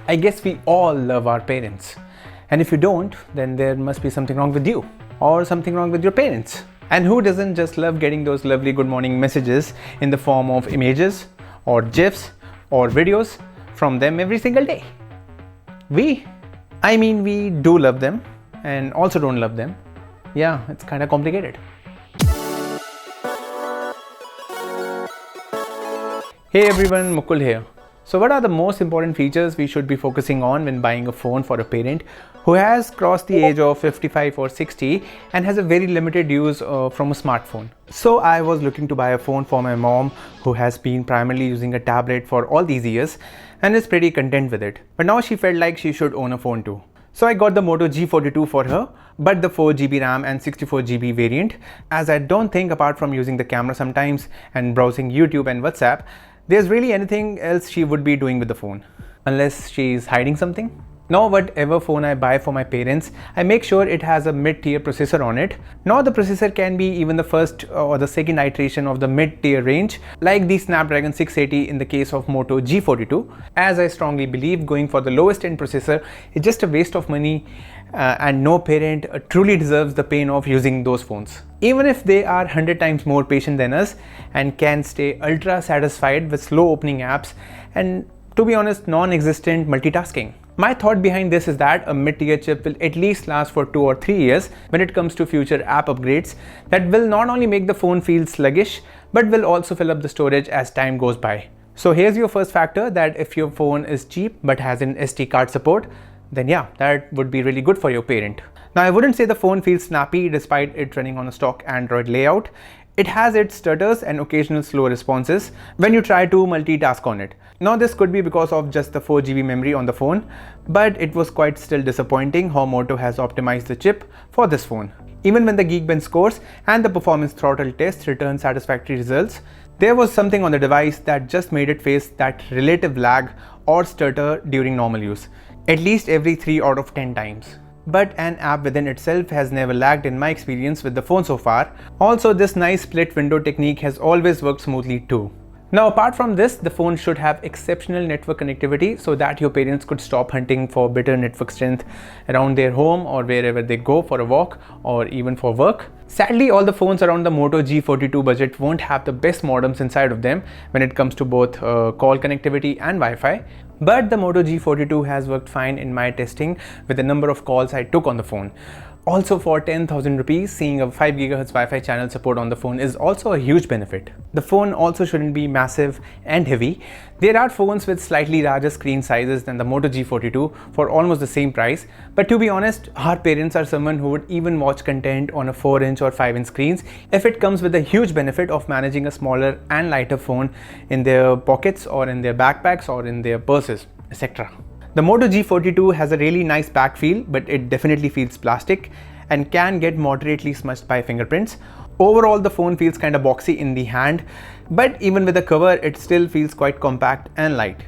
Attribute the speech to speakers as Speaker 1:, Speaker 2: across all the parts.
Speaker 1: I guess we all love our parents. And if you don't, then there must be something wrong with you or something wrong with your parents. And who doesn't just love getting those lovely good morning messages in the form of images or GIFs or videos from them every single day? We do love them and also don't love them. Yeah, it's kind of complicated. Hey everyone, Mukul here. So what are the most important features we should be focusing on when buying a phone for a parent who has crossed the age of 55 or 60 and has a very limited use from a smartphone? So I was looking to buy a phone for my mom who has been primarily using a tablet for all these years and is pretty content with it. But now she felt like she should own a phone too. So I got the Moto G42 for her, but the 4GB RAM and 64GB variant, as I don't think apart from using the camera sometimes and browsing YouTube and WhatsApp, there's really anything else she would be doing with the phone, unless she's hiding something. Now whatever phone I buy for my parents, I make sure it has a mid-tier processor on it. Now the processor can be even the first or the second iteration of the mid-tier range, like the Snapdragon 680 in the case of Moto G42, as I strongly believe going for the lowest end processor is just a waste of money and no parent truly deserves the pain of using those phones. Even if they are 100 times more patient than us and can stay ultra satisfied with slow opening apps and, to be honest, non-existent multitasking. My thought behind this is that a mid-tier chip will at least last for 2 or 3 years when it comes to future app upgrades that will not only make the phone feel sluggish but will also fill up the storage as time goes by. So here's your first factor, that if your phone is cheap but has an SD card support, then yeah, that would be really good for your parent. Now I wouldn't say the phone feels snappy despite it running on a stock Android layout. It has its stutters and occasional slow responses when you try to multitask on it. Now this could be because of just the 4GB memory on the phone, but it was quite still disappointing how Moto has optimized the chip for this phone. Even when the Geekbench scores and the performance throttle test returned satisfactory results, there was something on the device that just made it face that relative lag or stutter during normal use, at least every 3 out of 10 times. But an app within itself has never lagged in my experience with the phone so far. Also, this nice split window technique has always worked smoothly too. Now apart from this, the phone should have exceptional network connectivity so that your parents could stop hunting for better network strength around their home or wherever they go for a walk or even for work. Sadly, all the phones around the Moto G42 budget won't have the best modems inside of them when it comes to both call connectivity and Wi-Fi. But the Moto G42 has worked fine in my testing with the number of calls I took on the phone. Also, for 10,000 rupees, seeing a 5 GHz Wi-Fi channel support on the phone is also a huge benefit. The phone also shouldn't be massive and heavy. There are phones with slightly larger screen sizes than the Moto G42 for almost the same price. But to be honest, our parents are someone who would even watch content on a 4-inch or 5-inch screens if it comes with the huge benefit of managing a smaller and lighter phone in their pockets or in their backpacks or in their purses, etc. The Moto G42 has a really nice back feel, but it definitely feels plastic and can get moderately smudged by fingerprints. Overall, the phone feels kind of boxy in the hand, but even with the cover, it still feels quite compact and light.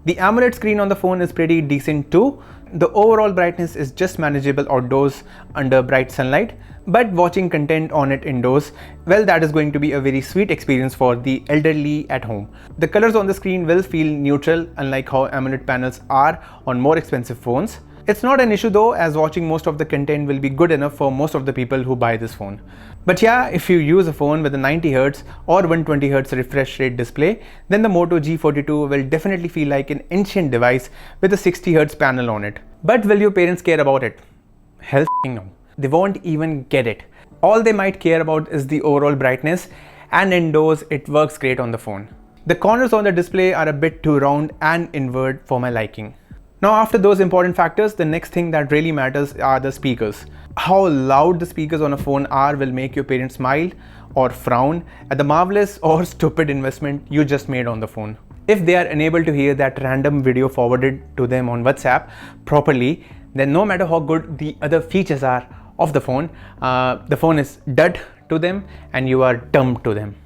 Speaker 1: The AMOLED screen on the phone is pretty decent too. The overall brightness is just manageable outdoors under bright sunlight, but watching content on it indoors, well, that is going to be a very sweet experience for the elderly at home. The colors on the screen will feel neutral, unlike how AMOLED panels are on more expensive phones. It's not an issue though, as watching most of the content will be good enough for most of the people who buy this phone. But yeah, if you use a phone with a 90Hz or 120Hz refresh rate display, then the Moto G42 will definitely feel like an ancient device with a 60Hz panel on it. But will your parents care about it? Hell no. They won't even get it. All they might care about is the overall brightness, and indoors it works great on the phone. The corners on the display are a bit too round and inward for my liking. Now after those important factors, the next thing that really matters are the speakers. How loud the speakers on a phone are will make your parents smile or frown at the marvelous or stupid investment you just made on the phone. If they are unable to hear that random video forwarded to them on WhatsApp properly, then no matter how good the other features are of the phone is dead to them and you are dumb to them.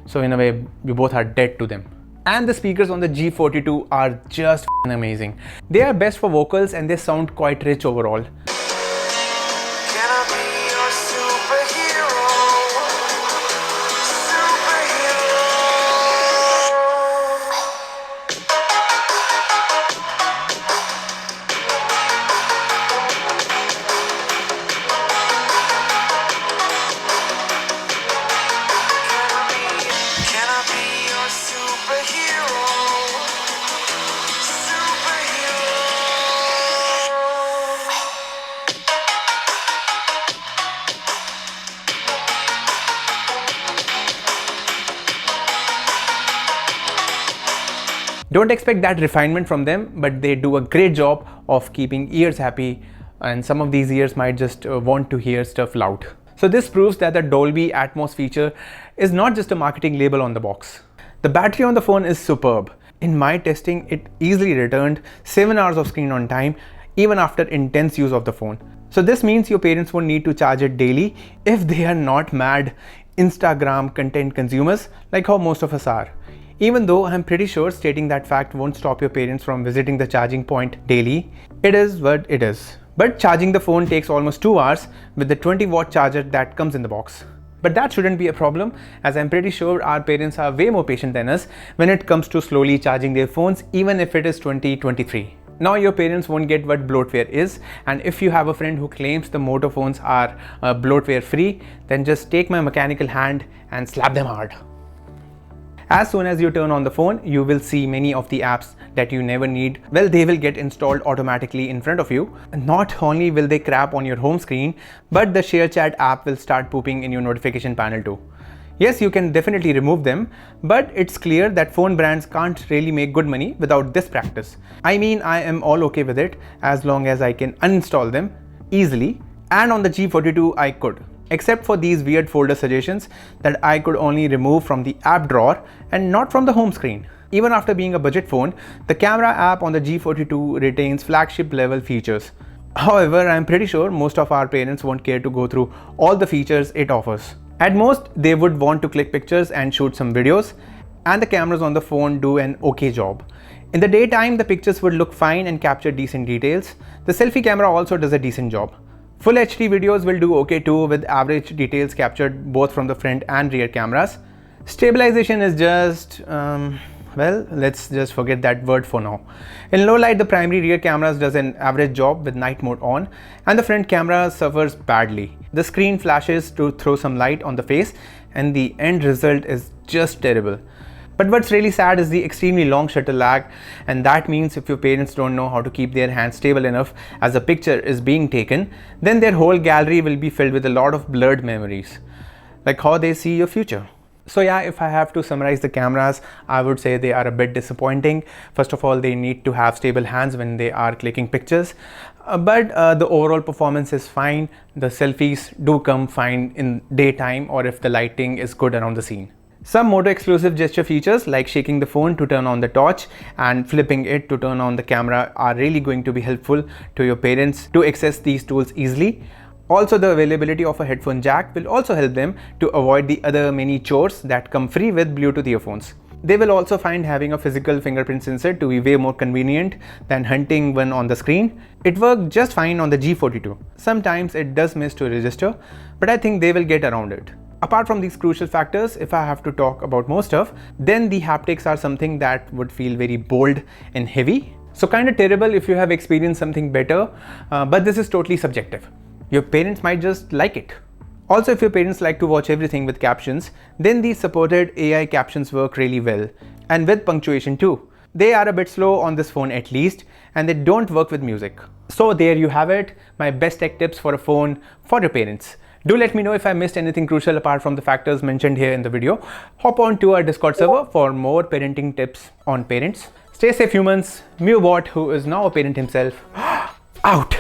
Speaker 1: So in a way, you both are dead to them. And the speakers on the G42 are just amazing. They are best for vocals and they sound quite rich overall. Don't expect that refinement from them, but they do a great job of keeping ears happy, and some of these ears might just want to hear stuff loud. So this proves that the Dolby Atmos feature is not just a marketing label on the box. The battery on the phone is superb. In my testing, it easily returned 7 hours of screen on time even after intense use of the phone. So this means your parents won't need to charge it daily if they are not mad Instagram content consumers like how most of us are. Even though I'm pretty sure stating that fact won't stop your parents from visiting the charging point daily, it is what it is. But charging the phone takes almost 2 hours with the 20-watt charger that comes in the box. But that shouldn't be a problem, as I'm pretty sure our parents are way more patient than us when it comes to slowly charging their phones, even if it is 2023. Now your parents won't get what bloatware is, and if you have a friend who claims the Moto phones are bloatware free, then just take my mechanical hand and slap them hard. As soon as you turn on the phone, you will see many of the apps that you never need. Well, they will get installed automatically in front of you. Not only will they crap on your home screen, but the Share Chat app will start pooping in your notification panel too. Yes, you can definitely remove them, but it's clear that phone brands can't really make good money without this practice. I mean, I am all okay with it as long as I can uninstall them easily, and on the G42 I could. Except for these weird folder suggestions that I could only remove from the app drawer and not from the home screen. Even after being a budget phone, the camera app on the G42 retains flagship level features. However, I'm pretty sure most of our parents won't care to go through all the features it offers. At most, they would want to click pictures and shoot some videos, and the cameras on the phone do an okay job. In the daytime, the pictures would look fine and capture decent details. The selfie camera also does a decent job. Full HD videos will do okay too, with average details captured both from the front and rear cameras. Stabilization is just, well, let's just forget that word for now. In low light, the primary rear cameras does an average job with night mode on, and the front camera suffers badly. The screen flashes to throw some light on the face, and the end result is just terrible. But what's really sad is the extremely long shutter lag, and that means if your parents don't know how to keep their hands stable enough as a picture is being taken, then their whole gallery will be filled with a lot of blurred memories, like how they see your future. So yeah, if I have to summarize the cameras, I would say they are a bit disappointing. First of all, they need to have stable hands when they are clicking pictures, but the overall performance is fine. The selfies do come fine in daytime or if the lighting is good around the scene. Some Moto exclusive gesture features like shaking the phone to turn on the torch and flipping it to turn on the camera are really going to be helpful to your parents to access these tools easily. Also, the availability of a headphone jack will also help them to avoid the other many chores that come free with Bluetooth earphones. They will also find having a physical fingerprint sensor to be way more convenient than hunting one on the screen. It worked just fine on the G42. Sometimes it does miss to register, but I think they will get around it. Apart from these crucial factors, if I have to talk about more stuff, then the haptics are something that would feel very bold and heavy. So kind of terrible if you have experienced something better, but this is totally subjective. Your parents might just like it. Also, if your parents like to watch everything with captions, then these supported AI captions work really well, and with punctuation too. They are a bit slow on this phone at least, and they don't work with music. So there you have it, my best tech tips for a phone for your parents. Do let me know if I missed anything crucial apart from the factors mentioned here in the video. Hop on to our Discord server for more parenting tips on parents. Stay safe humans. Mewbot, who is now a parent himself, out.